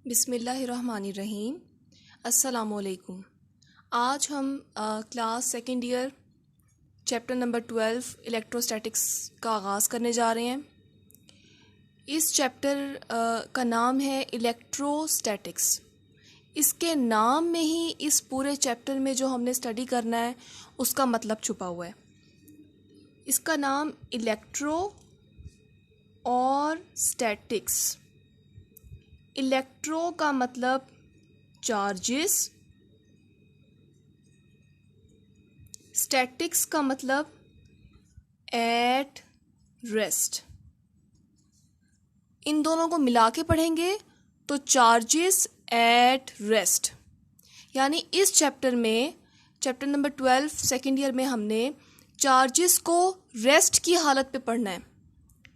बिस्मिल्लाहिर्रहमानिर्रहीम। अस्सलामुअलैकुम। आज हम class second year chapter number 12 electrostatics का आगाज़ करने जा रहे हैं। इस चैप्टर का नाम है इलेक्ट्रोस्टैटिक्स। इसके नाम में ही इस पूरे चैप्टर में जो हमने स्टडी करना है उसका मतलब छुपा हुआ है। इसका नाम इलेक्ट्रो और स्टैटिक्स। इलेक्ट्रो का मतलब चार्जेस, स्टैटिक्स का मतलब एट रेस्ट। इन दोनों को मिला के पढ़ेंगे तो चार्जेस एट रेस्ट। यानी इस चैप्टर में, चैप्टर नंबर 12 सेकेंड ईयर में हमने चार्जेस को रेस्ट की हालत पे पढ़ना है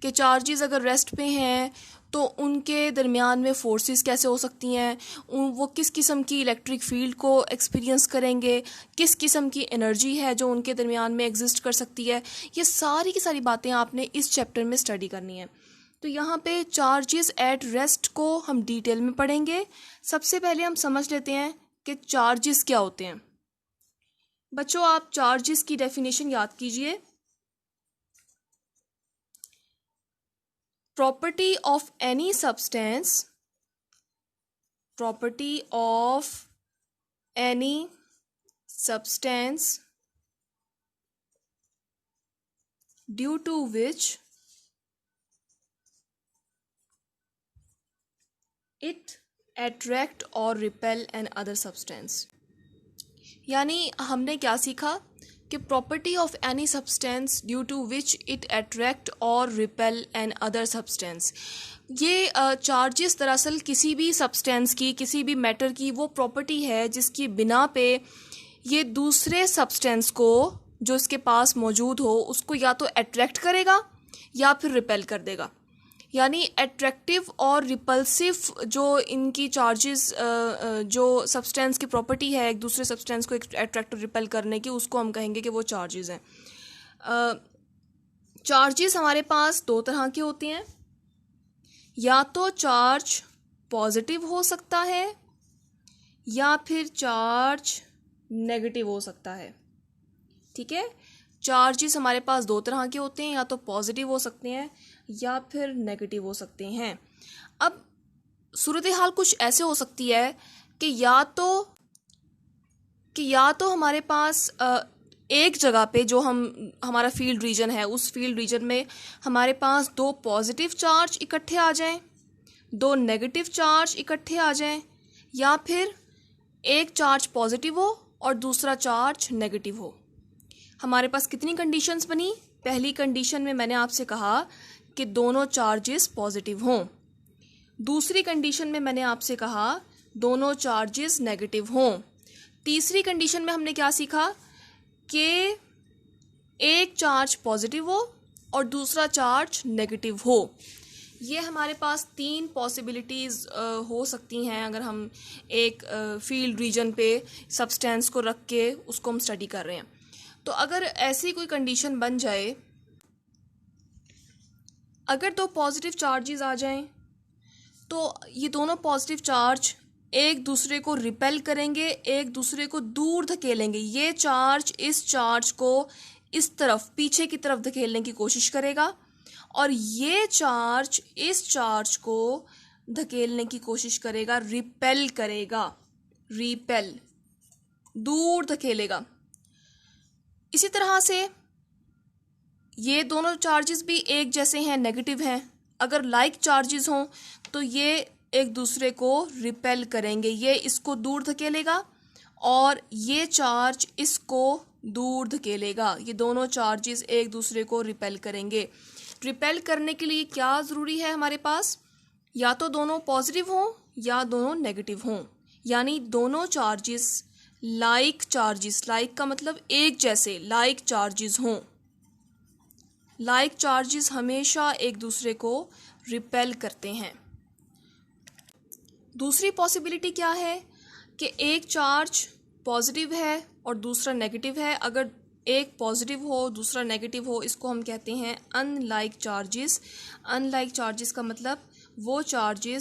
कि चार्जेस अगर रेस्ट पे हैं तो उनके दरमियान में फोर्सेस कैसे हो सकती हैं, वो किस किस्म की इलेक्ट्रिक फील्ड को एक्सपीरियंस करेंगे, किस किस्म की एनर्जी है जो उनके दरमियान में एग्जिस्ट कर सकती है। ये सारी की सारी बातें आपने इस चैप्टर में स्टडी करनी है। तो यहाँ पे चार्जेस एट रेस्ट को हम डिटेल में पढ़ेंगे। सबसे पहले हम समझ लेते हैं कि चार्जेस क्या होते हैं। बच्चों, आप चार्जेस की डेफिनेशन याद कीजिए। Property of any substance due to which it attract or repel an other substance। यानी हमने क्या सीखा कि property of any substance due to which it attract और रिपेल एन अदर सब्सटेंस। ये चार्जेस दरअसल किसी भी सब्सटेंस की, किसी भी मैटर की वो प्रॉपर्टी है जिसकी बिना पे ये दूसरे सब्सटेंस को जो इसके पास मौजूद हो उसको या तो अट्रैक्ट करेगा या फिर रिपेल कर देगा। यानी अट्रैक्टिव और रिपल्सिव जो इनकी चार्जेस, जो सब्सटेंस की प्रॉपर्टी है एक दूसरे सब्सटेंस को अट्रैक्ट और रिपेल करने की, उसको हम कहेंगे कि वो चार्जेस हैं। चार्जेस हमारे पास दो तरह के होते हैं। या तो चार्ज पॉजिटिव हो सकता है या फिर चार्ज नेगेटिव हो सकता है। ठीक है, चार्जेस हमारे पास दो तरह के होते हैं, या तो पॉजिटिव हो सकते हैं या फिर नेगेटिव हो सकते हैं। अब सूरत हाल कुछ ऐसे हो सकती है कि या तो हमारे पास एक जगह पे जो हमारा फील्ड रीजन है, उस फील्ड रीजन में हमारे पास दो पॉजिटिव चार्ज इकट्ठे आ जाएं, दो नेगेटिव चार्ज इकट्ठे आ जाएं, या फिर एक चार्ज पॉजिटिव हो और दूसरा चार्ज नेगेटिव हो। हमारे पास कितनी कंडीशंस बनी? पहली कंडीशन में मैंने आपसे कहा कि दोनों चार्जेस पॉजिटिव हों। दूसरी कंडीशन में मैंने आपसे कहा दोनों चार्जेस नेगेटिव हों। तीसरी कंडीशन में हमने क्या सीखा कि एक चार्ज पॉजिटिव हो और दूसरा चार्ज नेगेटिव हो। ये हमारे पास तीन पॉसिबिलिटीज़ हो सकती हैं अगर हम एक फील्ड रीजन पे सब्सटेंस को रख के उसको हम स्टडी कर रहे हैं। तो अगर ऐसी कोई कंडीशन बन जाए, अगर दो पॉजिटिव चार्जेस आ जाएं तो ये दोनों पॉजिटिव चार्ज एक दूसरे को रिपेल करेंगे, एक दूसरे को दूर धकेलेंगे। ये चार्ज इस चार्ज को इस तरफ, पीछे की तरफ धकेलने की कोशिश करेगा और ये चार्ज इस चार्ज को धकेलने की कोशिश करेगा, रिपेल करेगा, रिपेल, दूर धकेलेगा। इसी तरह से ये दोनों चार्जेस भी एक जैसे हैं, नेगेटिव हैं। अगर लाइक चार्जेस हों तो ये एक दूसरे को रिपेल करेंगे, ये इसको दूर धकेलेगा और ये चार्ज इसको दूर धकेलेगा। ये दोनों चार्जेस एक दूसरे को रिपेल करेंगे। रिपेल करने के लिए क्या ज़रूरी है हमारे पास? या तो दोनों पॉजिटिव हों या दोनों नेगेटिव हों। यानी दोनों चार्जेस लाइक चार्जेस, लाइक का मतलब एक जैसे, लाइक चार्जेस हों। लाइक चार्जेस हमेशा एक दूसरे को रिपेल करते हैं। दूसरी पॉसिबिलिटी क्या है कि एक चार्ज पॉजिटिव है और दूसरा नेगेटिव है। अगर एक पॉजिटिव हो दूसरा नेगेटिव हो, इसको हम कहते हैं अनलाइक चार्जेस। अनलाइक चार्जेस का मतलब वो चार्जेस